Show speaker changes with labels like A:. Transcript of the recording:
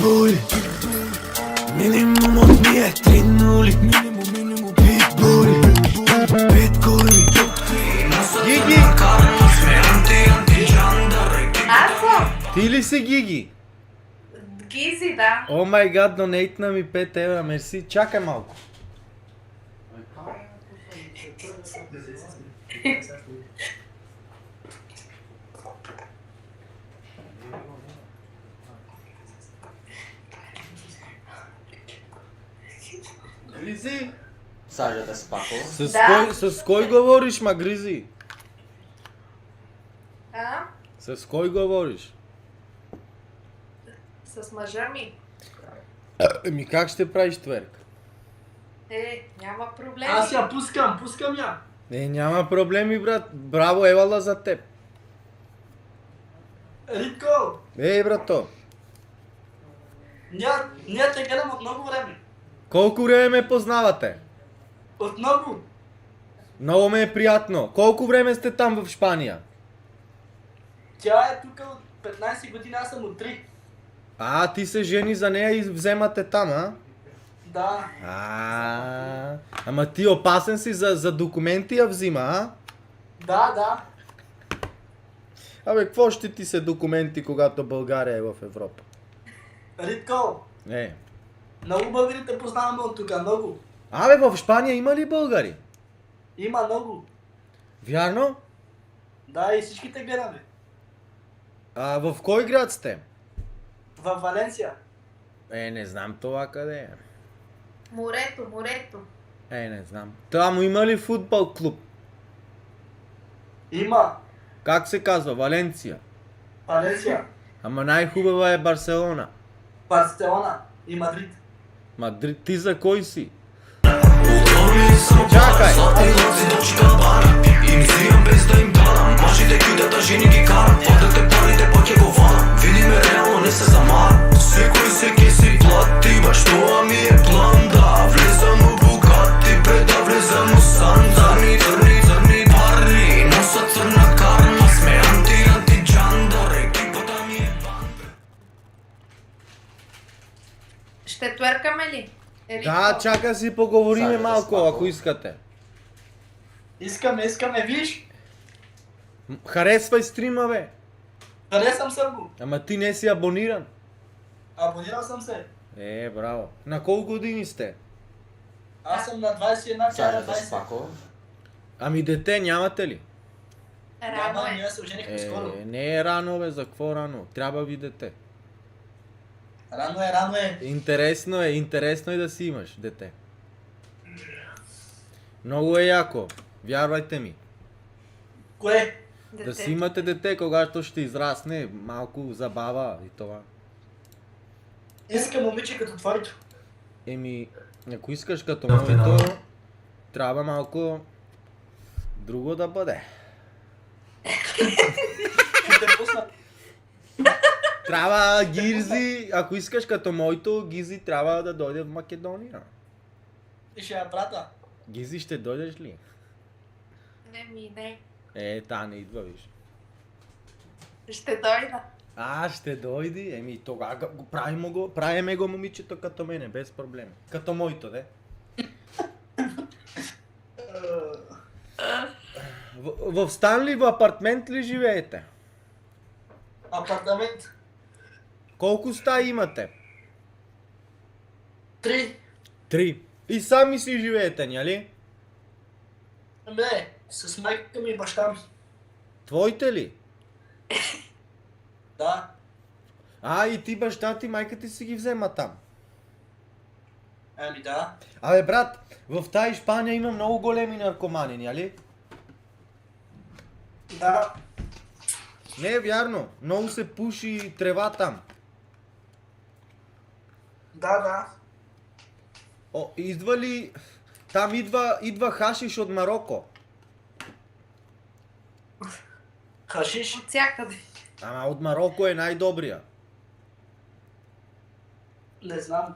A: Питбули, минимум от ние 3 нули. Питбули, 5 курви.
B: Гиги!
C: Аз съм.
B: Ти ли си Гиги?
C: Гизи, да.
B: О май гад, донейтна ми 5 евра, мерси. Чакай малко. Гризи?
D: Сажата Спако.
B: С кой говориш, ма Гризи?
C: А?
B: С кой говориш?
C: С мъжа ми.
B: Еми как ще правиш тверк?
C: Няма проблем.
E: Аз я пускам я.
B: Няма проблеми, брат. Браво, евала за теб.
E: Ритко,
B: Брато.
E: ние те гледам от много време.
B: Колко време ме познавате?
E: От много.
B: Много ме е приятно. Колко време сте там в Шпания?
E: Тя е тук от 15 години, аз съм от 3.
B: Ти се жени за нея и вземате там, а?
E: Да.
B: Ама ти опасен си за документи я взима, а?
E: Да.
B: Абе, какво ще ти се документи, когато България е в Европа?
E: Ритко, много българи те познаваме от тук, много.
B: Абе, в Шпания има ли българи?
E: Има много.
B: Вярно?
E: Да, и всички те гледаме.
B: В кой град сте?
E: В Валенсия.
B: Не знам това къде е.
C: Морето.
B: Не знам. Там има ли футбол клуб?
E: Има.
B: Как се казва? Валенсия.
E: Валенсия.
B: Ама най-хубава е Барселона.
E: Барселона и Мадрид.
B: Мадрид, ти за кой си?
A: Чакай! Им взимам без да им дарам. Мъжите кидата, жени ги карам. Платете парите, пак я го варам. Види ме реално, не се замарам. Всеки си плати, баш това ми е план, да. Влезам у Бugatti, бе да влезам у Санта. Зърни пари, носа църна карма. Сме анти-джандър, екипата ми е банда.
C: Ще тверкаме ли?
B: Да, чакай си поговориме
D: Сажата
B: малко,
D: Спако.
B: ако искате.
E: Искаме, виж.
B: Харесвай стрима, бе.
E: Харесам съм го.
B: Ама ти не си абониран.
E: Абонирал съм се.
B: Браво. На колко години сте?
E: Аз съм на 21, тя е на
D: Сажата
E: 20.
D: Спако.
B: Ами дете нямате ли?
C: Рано е.
E: Ние се оженихме скоро.
B: Не е рано, бе, за какво рано? Трябва ви дете.
E: Рано е.
B: Интересно е да си имаш дете. Много е яко, вярвайте ми.
E: Кое?
B: Да си имате дете, когато ще израсне, малко забава и това.
E: Искам момиче като твоето.
B: Ако искаш като моето, трябва малко друго да бъде.
E: Ще те пусна.
B: Трябва Гирзи, ако искаш като моето, Гизи трябва да дойде в Македония.
E: И ще я прата.
B: Гизи, ще дойдеш ли?
C: Не.
B: Не идва, виж.
C: Ще дойда.
B: Ще дойди? Тогава правиме го момичето като мене, без проблем. Като моето, де. В Станли, в апартмент ли живеете?
E: Апартамент.
B: Колко стаи имате?
E: 3.
B: 3. И сами си живеете, нали?
E: Не, с майка ми и баща ми.
B: Твоите ли?
E: Да.
B: И ти, баща ти, майка ти си ги взема там.
E: Да.
B: Абе, брат, в тази Испания има много големи наркомани, нали?
E: Да.
B: Не е вярно. Много се пуши трева там.
E: Да.
B: Идва ли... Там идва хашиш от Марокко.
E: Хашиш.
C: От всякъде.
B: Ама от Марокко е най-добрия.
E: Не знам.